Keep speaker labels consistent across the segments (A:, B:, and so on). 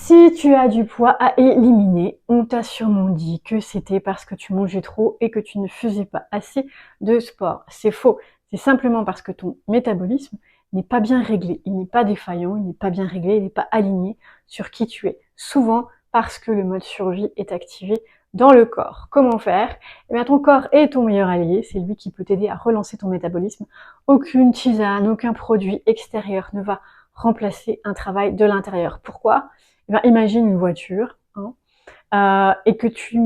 A: Si tu as du poids à éliminer, on t'a sûrement dit que c'était parce que tu mangeais trop et que tu ne faisais pas assez de sport. C'est faux. C'est simplement parce que ton métabolisme n'est pas bien réglé. Il n'est pas défaillant, il n'est pas bien réglé, il n'est pas aligné sur qui tu es. Souvent parce que le mode survie est activé dans le corps. Comment faire? Eh bien, ton corps est ton meilleur allié. C'est lui qui peut t'aider à relancer ton métabolisme. Aucune tisane, aucun produit extérieur ne va remplacer un travail de l'intérieur. Pourquoi? Eh bien, imagine une voiture et que tu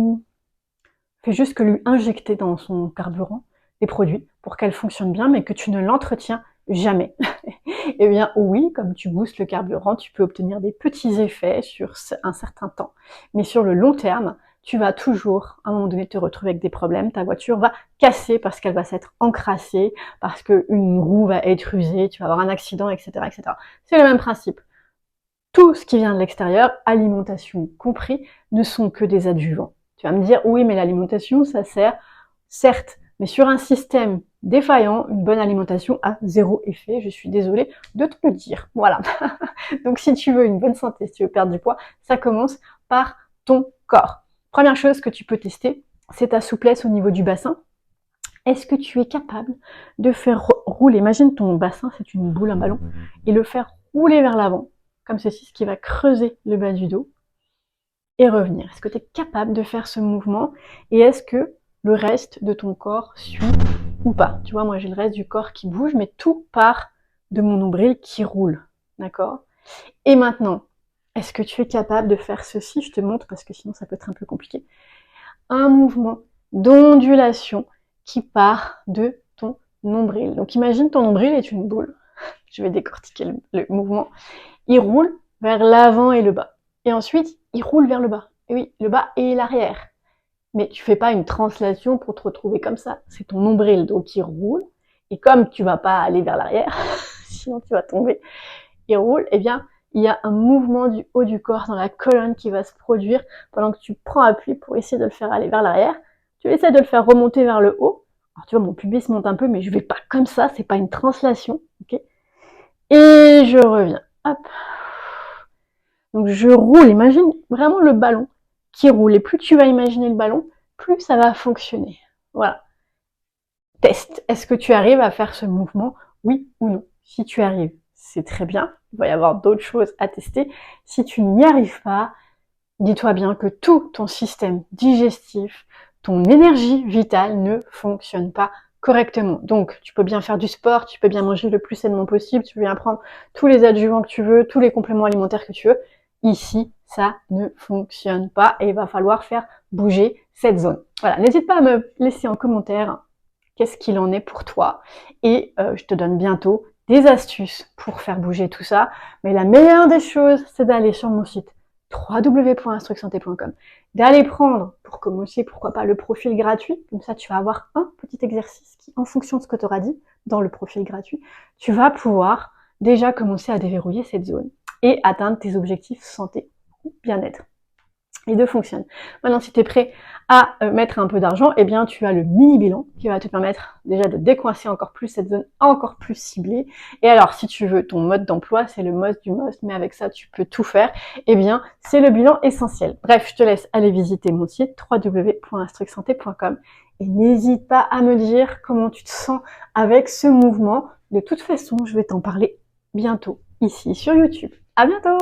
A: fais juste que lui injecter dans son carburant des produits pour qu'elle fonctionne bien, mais que tu ne l'entretiens jamais. Eh bien oui, comme tu boostes le carburant, tu peux obtenir des petits effets sur un certain temps. Mais sur le long terme, tu vas toujours, à un moment donné, te retrouver avec des problèmes. Ta voiture va casser parce qu'elle va s'être encrassée, parce qu'une roue va être usée, tu vas avoir un accident, etc., etc. C'est le même principe. Tout ce qui vient de l'extérieur, alimentation compris, ne sont que des adjuvants. Tu vas me dire, oui, mais l'alimentation, ça sert, certes, mais sur un système défaillant, une bonne alimentation a zéro effet. Je suis désolée de te le dire. Voilà. Donc, si tu veux une bonne santé, si tu veux perdre du poids, ça commence par ton corps. Première chose que tu peux tester, c'est ta souplesse au niveau du bassin. Est-ce que tu es capable de faire rouler, imagine ton bassin, c'est une boule, un ballon, et le faire rouler vers l'avant, comme ceci, ce qui va creuser le bas du dos, et revenir. Est-ce que tu es capable de faire ce mouvement, et est-ce que le reste de ton corps suit ou pas? Tu vois, moi j'ai le reste du corps qui bouge, mais tout part de mon nombril qui roule, d'accord? Et maintenant, est-ce que tu es capable de faire ceci? Je te montre parce que sinon ça peut être un peu compliqué. Un mouvement d'ondulation qui part de ton nombril. Donc imagine ton nombril est une boule. Je vais décortiquer le mouvement. Il roule vers l'avant et le bas. Et ensuite, il roule vers le bas. Et oui, le bas et l'arrière. Mais tu fais pas une translation pour te retrouver comme ça. C'est ton nombril, donc il roule. Et comme tu vas pas aller vers l'arrière, sinon tu vas tomber, il roule, eh bien, il y a un mouvement du haut du corps dans la colonne qui va se produire pendant que tu prends appui pour essayer de le faire aller vers l'arrière. Tu essaies de le faire remonter vers le haut. Alors, tu vois, mon pubis monte un peu, mais je vais pas comme ça, c'est pas une translation, ok? Et je reviens. Hop. Donc, je roule. Imagine vraiment le ballon qui roule. Et plus tu vas imaginer le ballon, plus ça va fonctionner. Voilà. Test. Est-ce que tu arrives à faire ce mouvement? Oui ou non? Si tu arrives, c'est très bien. Il va y avoir d'autres choses à tester. Si tu n'y arrives pas, dis-toi bien que tout ton système digestif, ton énergie vitale ne fonctionne pas correctement. Donc, tu peux bien faire du sport, tu peux bien manger le plus sainement possible, tu peux bien prendre tous les adjuvants que tu veux, tous les compléments alimentaires que tu veux. Ici, ça ne fonctionne pas et il va falloir faire bouger cette zone. Voilà, n'hésite pas à me laisser en commentaire qu'est-ce qu'il en est pour toi. Et je te donne bientôt des astuces pour faire bouger tout ça. Mais la meilleure des choses, c'est d'aller sur mon site www.instrucsanté.com, d'aller prendre, pour commencer, pourquoi pas, le profil gratuit. Comme ça, tu vas avoir un petit exercice qui, en fonction de ce que tu auras dit dans le profil gratuit, tu vas pouvoir déjà commencer à déverrouiller cette zone et atteindre tes objectifs santé ou bien-être. Les deux fonctionnent. Maintenant, si tu es prêt à mettre un peu d'argent, eh bien, tu as le mini bilan qui va te permettre déjà de décoincer encore plus cette zone encore plus ciblée. Et alors, si tu veux, ton mode d'emploi, c'est le must du must, mais avec ça, tu peux tout faire. Eh bien, c'est le bilan essentiel. Bref, je te laisse aller visiter mon site www.instrucsanté.com et n'hésite pas à me dire comment tu te sens avec ce mouvement. De toute façon, je vais t'en parler bientôt ici sur YouTube. À bientôt!